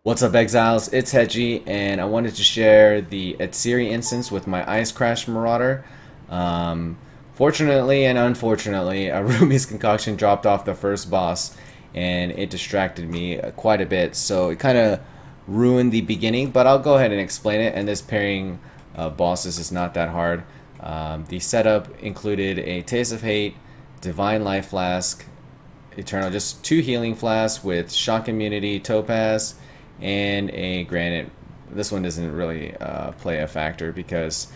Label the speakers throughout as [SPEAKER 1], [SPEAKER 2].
[SPEAKER 1] What's up, Exiles? It's Hedgie, and I wanted to share the Atziri instance with my Ice Crash Marauder. Fortunately and unfortunately, a Ruby's Concoction dropped off the first boss, and it distracted me quite a bit, so it kind of ruined the beginning, but I'll go ahead and explain it, and this pairing of bosses is not that hard. The setup included a Taste of Hate, Divine Life Flask, Eternal, just 2 healing flasks with shock immunity, topaz, and a granite. This one doesn't really play a factor because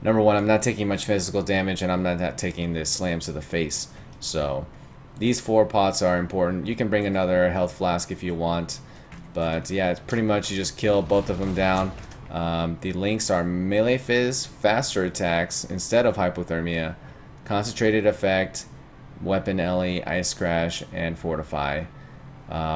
[SPEAKER 1] number one, I'm not taking much physical damage, and I'm not taking the slams to the face. So these 4 pots are important. You can bring another health flask if you want, but yeah, it's pretty much you just kill both of them down. The links are melee fizz, faster attacks instead of hypothermia, concentrated effect, weapon Ellie, ice crash, and fortify.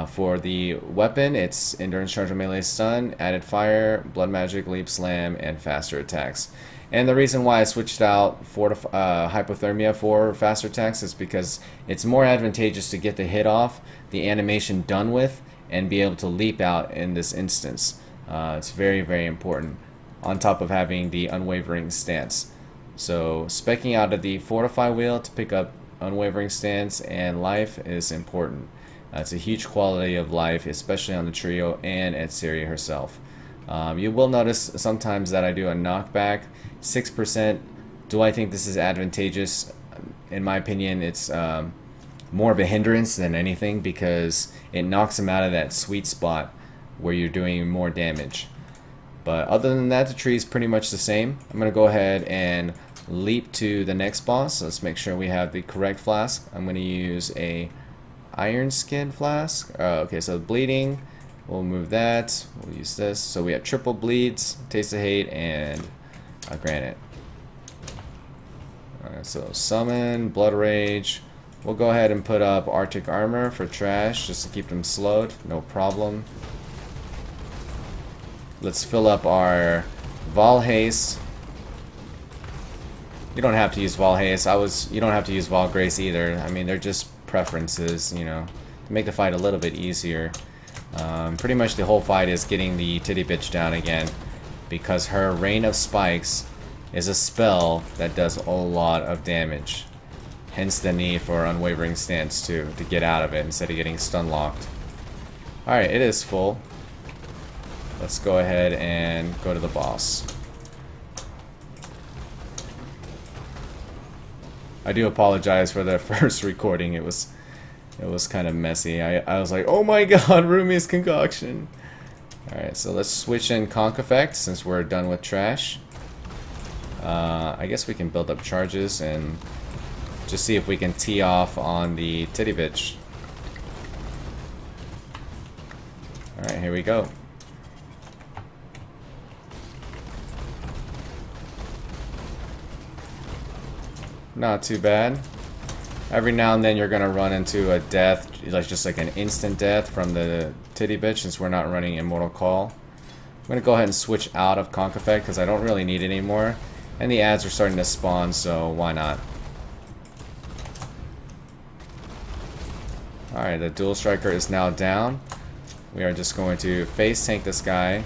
[SPEAKER 1] For the weapon, it's endurance charge of melee stun, added fire, blood magic, leap slam, and faster attacks. And the reason why I switched out hypothermia for faster attacks is because it's more advantageous to get the hit off, the animation done with, and be able to leap out in this instance. It's very, very important, on top of having the unwavering stance. So specking out of the fortify wheel to pick up unwavering stance and life is important. It's a huge quality of life, especially on the trio and Atziri herself. You will notice sometimes that I do a knockback, 6%. Do I think this is advantageous? In my opinion, it's more of a hindrance than anything because it knocks them out of that sweet spot where you're doing more damage. But other than that, the tree is pretty much the same. I'm going to go ahead and leap to the next boss. Let's make sure we have the correct flask. I'm going to use a iron skin flask. Okay, so bleeding, we'll move that. We'll use this. So we have triple bleeds, taste of hate, and a granite. Alright, so summon, blood rage. We'll go ahead and put up arctic armor for trash just to keep them slowed, no problem. Let's fill up our Vol haste. You don't have to use Vol haste. You don't have to use Vol grace either. I mean, they're just preferences, you know, to make the fight a little bit easier. Pretty much the whole fight is getting the titty bitch down again because her Rain of Spikes is a spell that does a lot of damage. Hence the need for unwavering stance to get out of it instead of getting stun locked. Alright, it is full. Let's go ahead and go to the boss. I do apologize for the first recording. It was kind of messy. I was like, oh my god, Ruby's Concoction. Alright, so let's switch in Conk Effect since we're done with trash. I guess we can build up charges and just see if we can tee off on the titty bitch. Alright, here we go. Not too bad. Every now and then you're gonna run into a death, like just like an instant death from the titty bitch since we're not running Immortal Call. I'm gonna go ahead and switch out of Conk Effect because I don't really need it anymore. And the ads are starting to spawn, so why not? Alright, the Dual Striker is now down. We are just going to face tank this guy.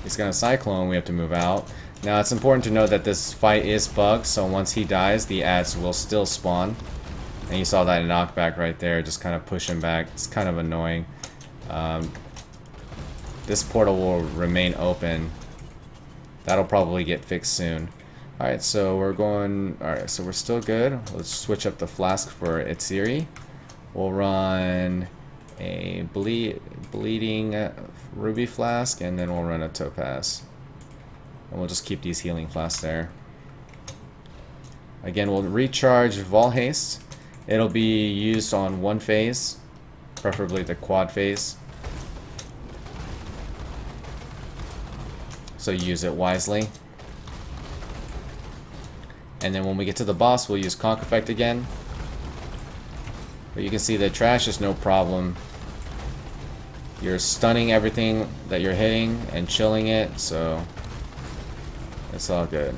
[SPEAKER 1] He's gonna Cyclone, we have to move out. Now it's important to note that this fight is bugged, so once he dies, the ads will still spawn. And you saw that knockback right there, just kind of push him back. It's kind of annoying. This portal will remain open. That'll probably get fixed soon. Alright, so we're going... Alright, so we're still good. Let's switch up the flask for Atziri. We'll run a bleeding ruby flask, and then we'll run a topaz. And we'll just keep these healing flasks there. Again, we'll recharge Vol haste. It'll be used on one phase, preferably the quad phase. So use it wisely. And then when we get to the boss, we'll use Conk Effect again. But you can see the trash is no problem. You're stunning everything that you're hitting and chilling it, so it's all good.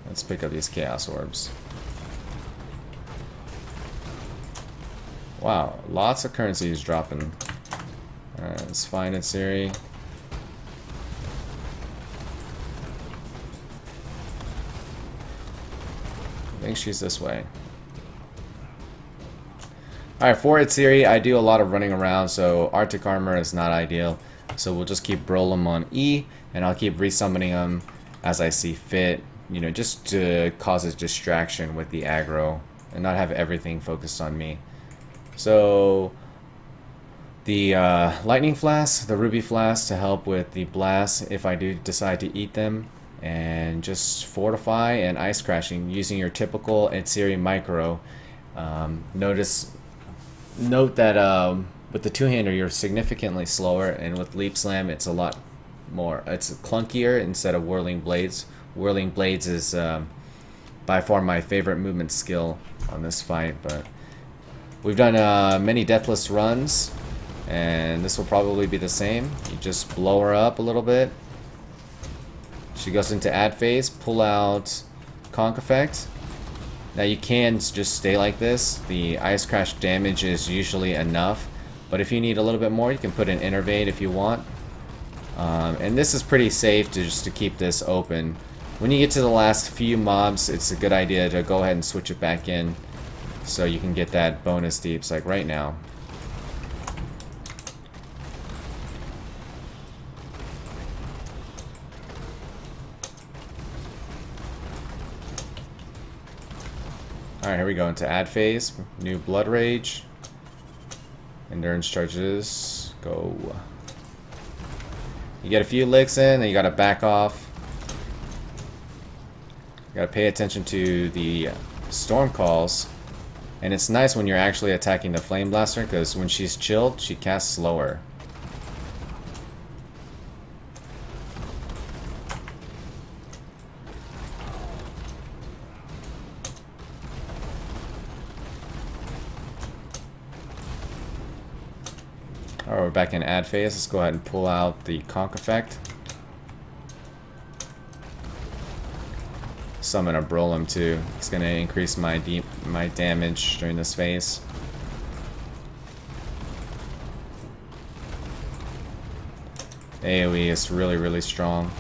[SPEAKER 1] Let's pick up these Chaos Orbs. Wow, lots of currency is dropping. Alright, let's find Atziri. I think she's this way. Alright, for Atziri, I do a lot of running around, so Arctic Armor is not ideal. So we'll just keep Brolem on E, and I'll keep resummoning him as I see fit. You know, just to cause a distraction with the aggro, and not have everything focused on me. So the lightning flask, the ruby flask to help with the blast if I do decide to eat them, and just fortify and ice crashing using your typical Atziri micro. Note that with the two-hander you're significantly slower, and with leap slam it's a lot more. It's clunkier instead of whirling blades. Whirling blades is by far my favorite movement skill on this fight, but we've done many deathless runs, and this will probably be the same. You just blow her up a little bit. She goes into add phase, pull out conk effect. Now you can just stay like this. The ice crash damage is usually enough, but if you need a little bit more, you can put an innervate if you want. And this is pretty safe just to keep this open. When you get to the last few mobs, it's a good idea to go ahead and switch it back in so you can get that bonus deeps like right now. Alright, here we go into add phase. New blood rage. Endurance charges. Go. You get a few licks in, then you gotta back off. You gotta pay attention to the storm calls. And it's nice when you're actually attacking the flame blaster, because when she's chilled, she casts slower. Alright, we're back in add phase. Let's go ahead and pull out the conk effect. Summon a Brolem too. It's going to increase my damage during this phase. AoE is really, really strong.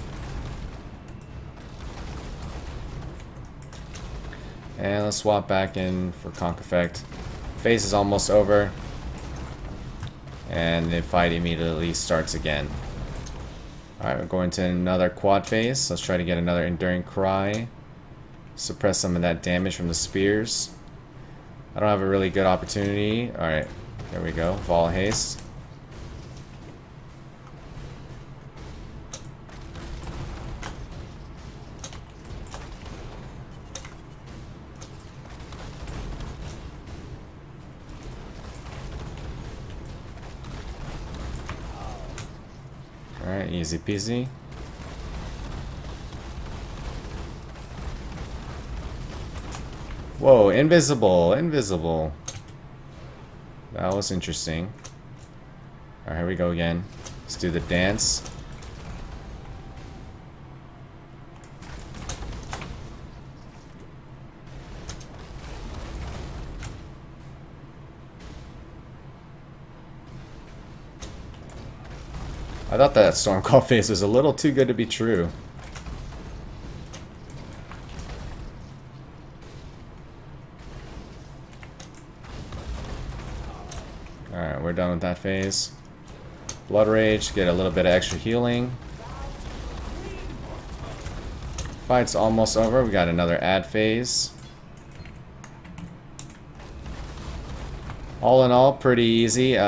[SPEAKER 1] And let's swap back in for conk effect. Phase is almost over. And the fight immediately starts again. Alright, we're going to another quad phase. Let's try to get another Enduring Cry. Suppress some of that damage from the spears. I don't have a really good opportunity. Alright, there we go. Vol Haste. Alright, easy peasy. Whoa, invisible, invisible. That was interesting. Alright, here we go again. Let's do the dance. I thought that Stormcall phase was a little too good to be true. Alright, we're done with that phase. Blood Rage, get a little bit of extra healing. Fight's almost over. We got another add phase. All in all, pretty easy.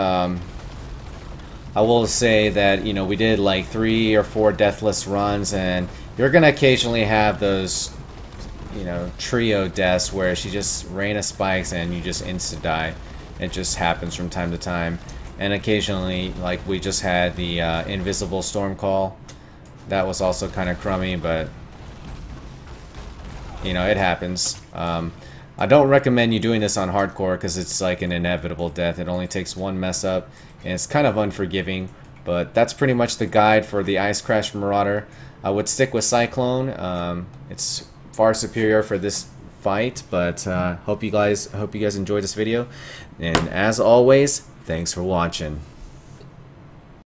[SPEAKER 1] I will say that, you know, we did like 3 or 4 deathless runs, and you're gonna occasionally have those, you know, trio deaths where she just rain of spikes and you just insta die. It just happens from time to time. And occasionally, like we just had the invisible storm call. That was also kind of crummy, but you know, it happens. I don't recommend you doing this on hardcore because it's like an inevitable death. It only takes one mess up, and it's kind of unforgiving. But that's pretty much the guide for the Ice Crash Marauder. I would stick with Cyclone. It's far superior for this fight, but hope you guys enjoyed this video, and as always, thanks for watching.